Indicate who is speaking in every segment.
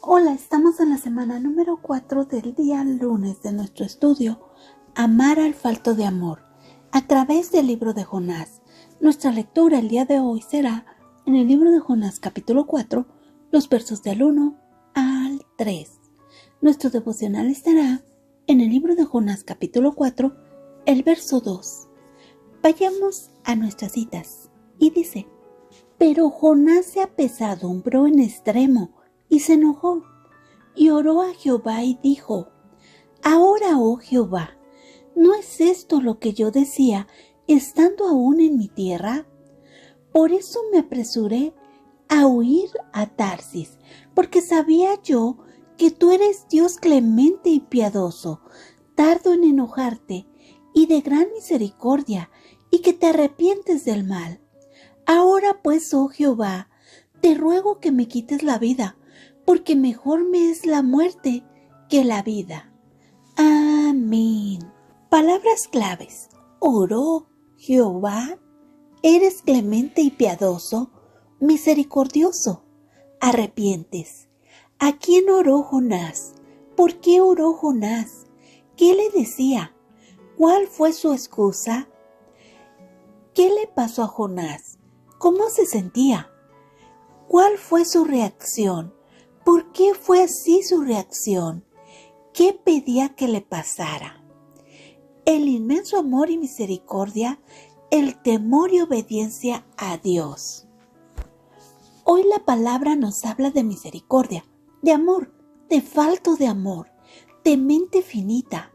Speaker 1: Hola, estamos en la semana número 4 del día lunes de nuestro estudio Amar al falto de amor, a través del libro de Jonás. Nuestra lectura el día de hoy será en el libro de Jonás capítulo 4, los versos del 1 al 3. Nuestro devocional estará en el libro de Jonás capítulo 4, el verso 2. Vayamos a nuestras citas y dice: Pero Jonás se apesadumbró en extremo y se enojó, y oró a Jehová y dijo: Ahora, oh Jehová, ¿no es esto lo que yo decía estando aún en mi tierra? Por eso me apresuré a huir a Tarsis, porque sabía yo que tú eres Dios clemente y piadoso, tardo en enojarte y de gran misericordia, y que te arrepientes del mal. Ahora pues, oh Jehová, te ruego que me quites la vida, porque mejor me es la muerte que la vida. Amén. Palabras claves: oró Jehová, eres clemente y piadoso, misericordioso, arrepientes. ¿A quién oró Jonás? ¿Por qué oró Jonás? ¿Qué le decía? ¿Cuál fue su excusa? ¿Qué le pasó a Jonás? ¿Cómo se sentía? ¿Cuál fue su reacción? ¿Por qué fue así su reacción? ¿Qué pedía que le pasara? El inmenso amor y misericordia, el temor y obediencia a Dios. Hoy la palabra nos habla de misericordia, de amor, de falto de amor, de mente finita,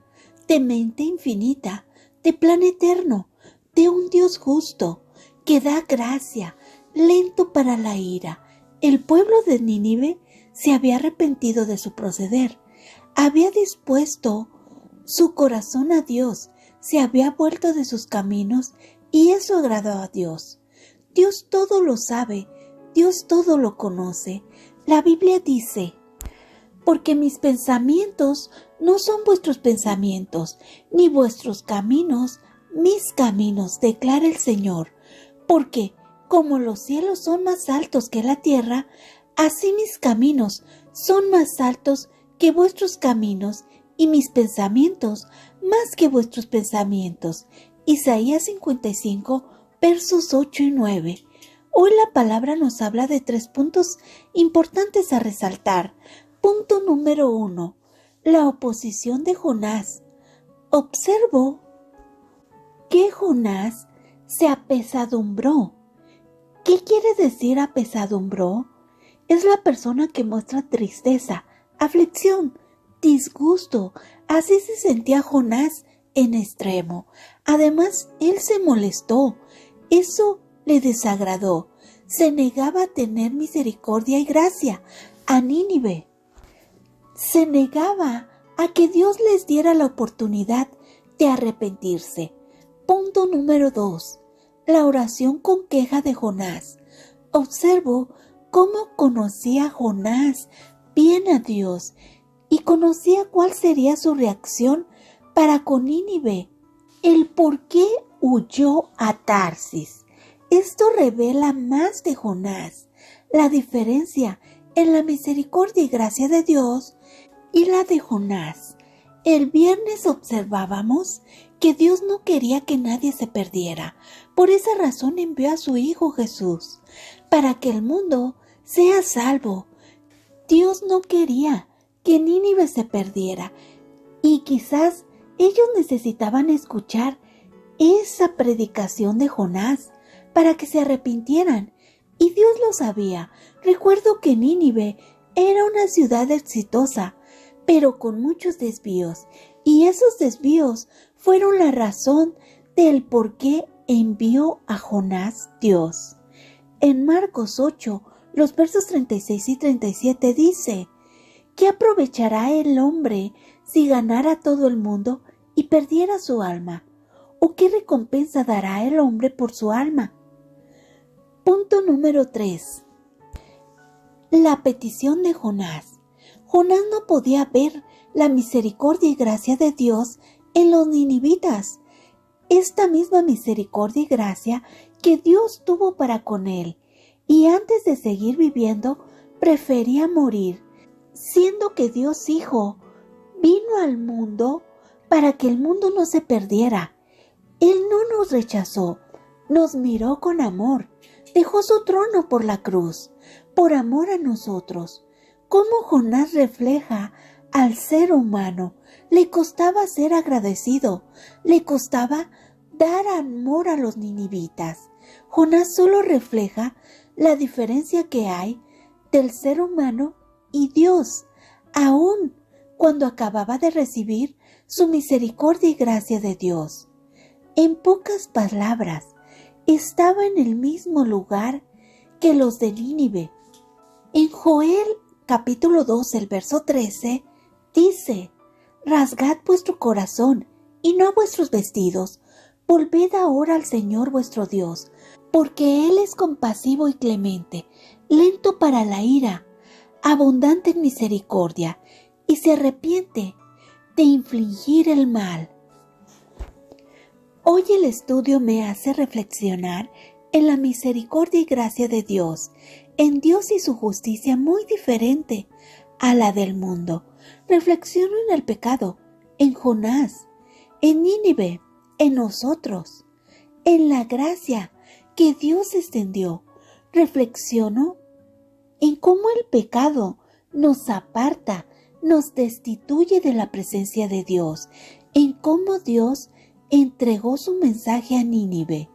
Speaker 1: de mente infinita, de plan eterno, de un Dios justo, que da gracia, lento para la ira. El pueblo de Nínive se había arrepentido de su proceder, había dispuesto su corazón a Dios, se había vuelto de sus caminos y eso agradó a Dios. Dios todo lo sabe, Dios todo lo conoce. La Biblia dice: porque mis pensamientos no son vuestros pensamientos, ni vuestros caminos mis caminos, declara el Señor. Porque como los cielos son más altos que la tierra, así mis caminos son más altos que vuestros caminos, y mis pensamientos más que vuestros pensamientos. Isaías 55, versos 8 y 9. Hoy la palabra nos habla de 3 puntos importantes a resaltar. Punto número 1. La oposición de Jonás. Observo que Jonás se apesadumbró. ¿Qué quiere decir apesadumbró? Es la persona que muestra tristeza, aflicción, disgusto. Así se sentía Jonás en extremo. Además, él se molestó. Eso le desagradó. Se negaba a tener misericordia y gracia a Nínive. Se negaba a que Dios les diera la oportunidad de arrepentirse. Punto número 2. La oración con queja de Jonás. Observo cómo conocía Jonás bien a Dios y conocía cuál sería su reacción para con Nínive. El por qué huyó a Tarsis. Esto revela más de Jonás, la diferencia en la misericordia y gracia de Dios y la de Jonás. El viernes observábamos que Dios no quería que nadie se perdiera. Por esa razón envió a su Hijo Jesús, para que el mundo sea salvo. Dios no quería que Nínive se perdiera, y quizás ellos necesitaban escuchar esa predicación de Jonás para que se arrepintieran, y Dios lo sabía. Recuerdo que Nínive era una ciudad exitosa, pero con muchos desvíos, y esos desvíos fueron la razón del por qué envió a Jonás Dios. En Marcos 8, los versos 36 y 37 dice: ¿qué aprovechará el hombre si ganara todo el mundo y perdiera su alma? ¿O qué recompensa dará el hombre por su alma? Punto número 3. La petición de Jonás. Jonás no podía ver la misericordia y gracia de Dios en los ninivitas. Esta misma misericordia y gracia que Dios tuvo para con él, y antes de seguir viviendo, prefería morir. siendo que Dios Hijo vino al mundo para que el mundo no se perdiera. Él no nos rechazó, nos miró con amor, dejó su trono por la cruz, por amor a nosotros. ¿Cómo Jonás refleja al ser humano? Le costaba ser agradecido, le costaba dar amor a los ninivitas. Jonás solo refleja la diferencia que hay del ser humano y Dios, aun cuando acababa de recibir su misericordia y gracia de Dios. En pocas palabras, estaba en el mismo lugar que los de Nínive. En Joel capítulo 2, el verso 13, dice: rasgad vuestro corazón y no vuestros vestidos, volved ahora al Señor vuestro Dios, porque Él es compasivo y clemente, lento para la ira, abundante en misericordia, y se arrepiente de infligir el mal. Hoy el estudio me hace reflexionar en la misericordia y gracia de Dios, en Dios y su justicia muy diferente a la del mundo. Reflexiono en el pecado, en Jonás, en Nínive, en nosotros, en la gracia que Dios extendió. Reflexiono en cómo el pecado nos aparta, nos destituye de la presencia de Dios, en cómo Dios entregó su mensaje a Nínive.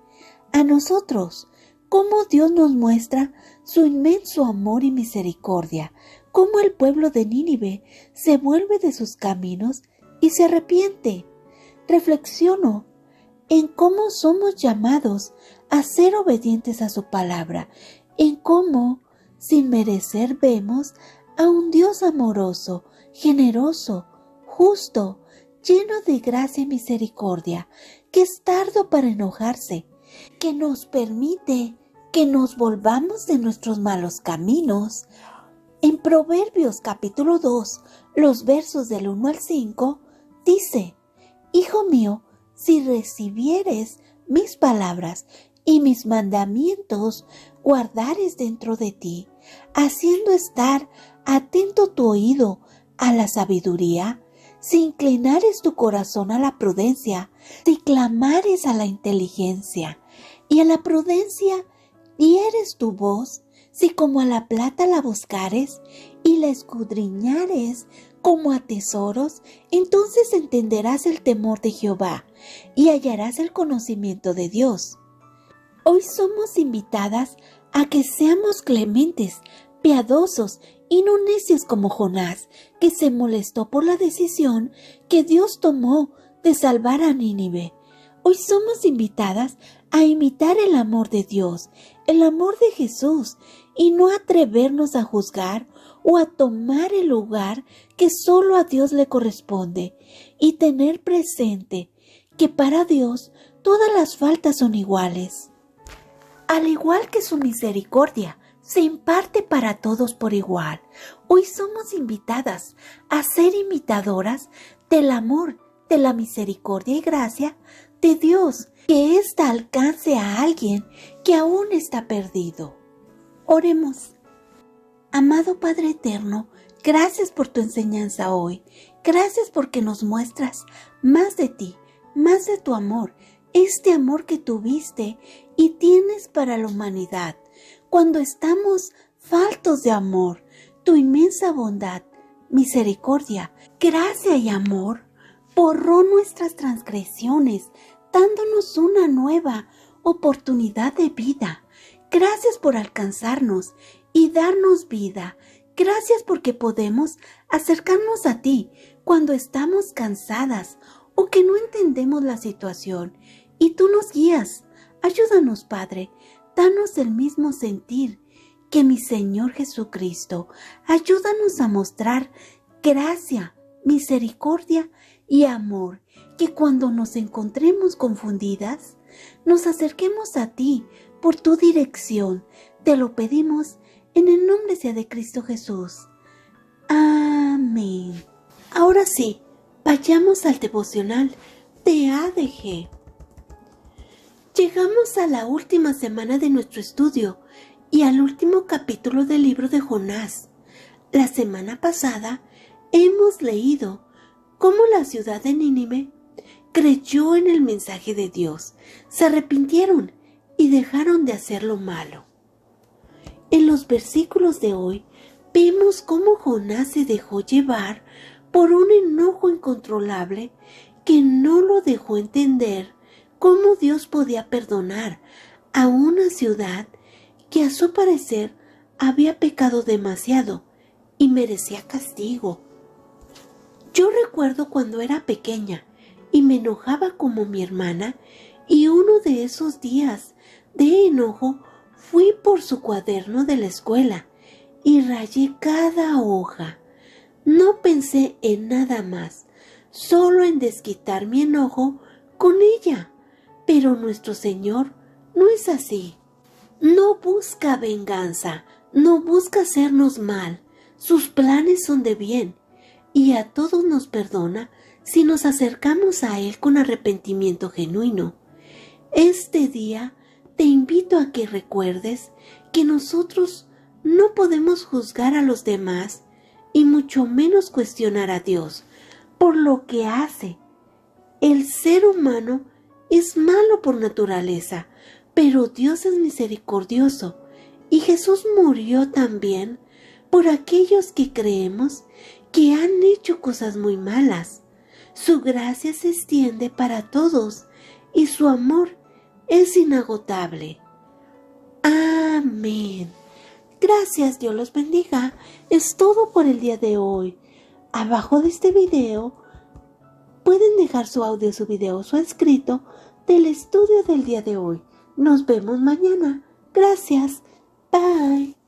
Speaker 1: A nosotros, cómo Dios nos muestra su inmenso amor y misericordia, cómo el pueblo de Nínive se vuelve de sus caminos y se arrepiente. Reflexiono en cómo somos llamados a ser obedientes a su palabra, en cómo, sin merecer, vemos a un Dios amoroso, generoso, justo, lleno de gracia y misericordia, que es tardo para enojarse, que nos permite que nos volvamos de nuestros malos caminos. En Proverbios capítulo 2, los versos del 1 al 5, dice: Hijo mío, si recibieres mis palabras y mis mandamientos guardares dentro de ti, haciendo estar atento tu oído a la sabiduría, si inclinares tu corazón a la prudencia, si clamares a la inteligencia y a la prudencia dieres tu voz, si como a la plata la buscares y la escudriñares como a tesoros, entonces entenderás el temor de Jehová y hallarás el conocimiento de Dios. Hoy somos invitadas a que seamos clementes, piadosos y no necios como Jonás, que se molestó por la decisión que Dios tomó de salvar a Nínive. Hoy somos invitadas a imitar el amor de Dios, el amor de Jesús, y no atrevernos a juzgar o a tomar el lugar que solo a Dios le corresponde, y tener presente que para Dios todas las faltas son iguales. Al igual que su misericordia se imparte para todos por igual, hoy somos invitadas a ser imitadoras del amor, de la misericordia y gracia de Dios, que ésta alcance a alguien que aún está perdido. Oremos. Amado Padre Eterno, gracias por tu enseñanza hoy. Gracias porque nos muestras más de ti, más de tu amor, este amor que tuviste y tienes para la humanidad. Cuando estamos faltos de amor, tu inmensa bondad, misericordia, gracia y amor borró nuestras transgresiones, dándonos una nueva oportunidad de vida. Gracias por alcanzarnos y darnos vida. Gracias porque podemos acercarnos a ti cuando estamos cansadas o que no entendemos la situación y tú nos guías. Ayúdanos, Padre, danos el mismo sentir que mi Señor Jesucristo. Ayúdanos a mostrar gracia, misericordia y amor, que cuando nos encontremos confundidas, nos acerquemos a ti por tu dirección. Te lo pedimos en el nombre sea de Cristo Jesús. Amén. Ahora sí, vayamos al devocional de ADG. Llegamos a la última semana de nuestro estudio y al último capítulo del libro de Jonás. La semana pasada hemos leído cómo la ciudad de Nínive creyó en el mensaje de Dios, se arrepintieron y dejaron de hacer lo malo. En los versículos de hoy vemos cómo Jonás se dejó llevar por un enojo incontrolable que no lo dejó entender cómo Dios podía perdonar a una ciudad que a su parecer había pecado demasiado y merecía castigo. Yo recuerdo cuando era pequeña y me enojaba como mi hermana, y uno de esos días de enojo fui por su cuaderno de la escuela y rayé cada hoja. No pensé en nada más, solo en desquitar mi enojo con ella. Pero nuestro Señor no es así. No busca venganza, no busca hacernos mal. Sus planes son de bien y a todos nos perdona si nos acercamos a Él con arrepentimiento genuino. Este día te invito a que recuerdes que nosotros no podemos juzgar a los demás y mucho menos cuestionar a Dios por lo que hace. El ser humano es malo por naturaleza, pero Dios es misericordioso y Jesús murió también por aquellos que creemos que han hecho cosas muy malas. Su gracia se extiende para todos y su amor es inagotable. Amén. Gracias, Dios los bendiga. Es todo por el día de hoy. Abajo de este video pueden dejar su audio, su video, su escrito del estudio del día de hoy. Nos vemos mañana. Gracias. Bye.